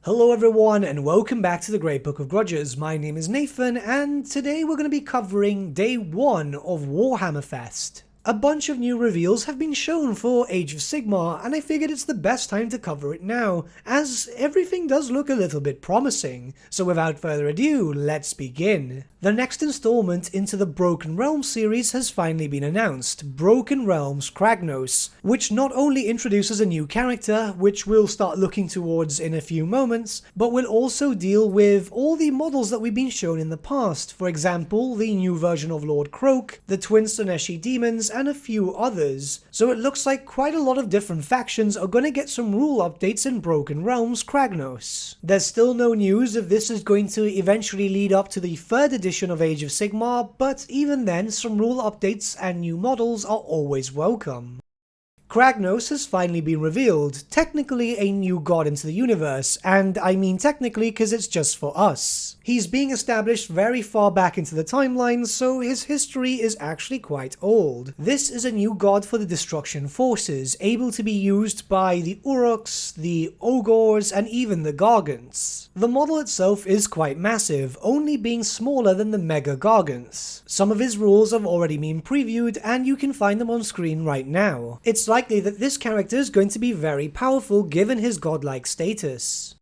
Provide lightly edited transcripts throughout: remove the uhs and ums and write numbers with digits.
Hello everyone and welcome back to the Great Book of Grudges. My name is Nathan and today we're going to be covering day 1 of Warhammer Fest. A bunch of new reveals have been shown for Age of Sigmar and I figured it's the best time to cover it now, as everything does look a little bit promising. So without further ado, let's begin. The next installment into the Broken Realms series has finally been announced, Broken Realms Kragnos, which not only introduces a new character, which we'll start looking towards in a few moments, but will also deal with all the models that we've been shown in the past, for example, the new version of Lord Croak, the Twin Soneshi Demons, and a few others. So it looks like quite a lot of different factions are going to get some rule updates in Broken Realms Kragnos. There's still no news if this is going to eventually lead up to the 3rd edition of Age of Sigmar, but even then, some rule updates and new models are always welcome. Kragnos has finally been revealed, technically a new god into the universe, and I mean technically because it's just for us. He's being established very far back into the timeline, so his history is actually quite old. This is a new god for the Destruction Forces, able to be used by the Uruks, the Ogres, and even the Gargants. The model itself is quite massive, only being smaller than the Mega Gargants. Some of his rules have already been previewed, and you can find them on screen right now. It's likely that this character is going to be very powerful given his godlike status.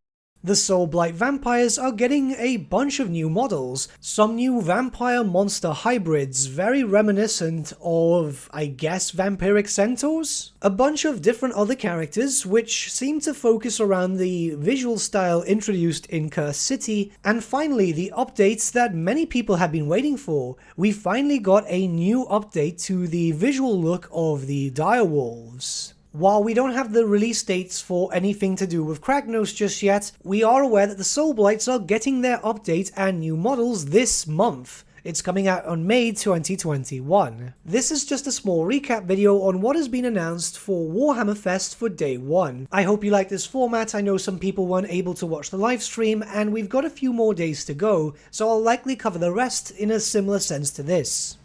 The Soul-Blight vampires are getting a bunch of new models, some new vampire monster hybrids very reminiscent of, I guess, vampiric centaurs? A bunch of different other characters which seem to focus around the visual style introduced in Curse City, and finally the updates that many people have been waiting for. We finally got a new update to the visual look of the Direwolves. While we don't have the release dates for anything to do with Kragnos just yet, we are aware that the Soul-Blights are getting their update and new models this month. It's coming out on May 2021. This is just a small recap video on what has been announced for Warhammer Fest for day 1. I hope you like this format. I know some people weren't able to watch the live stream and we've got a few more days to go, so I'll likely cover the rest in a similar sense to this.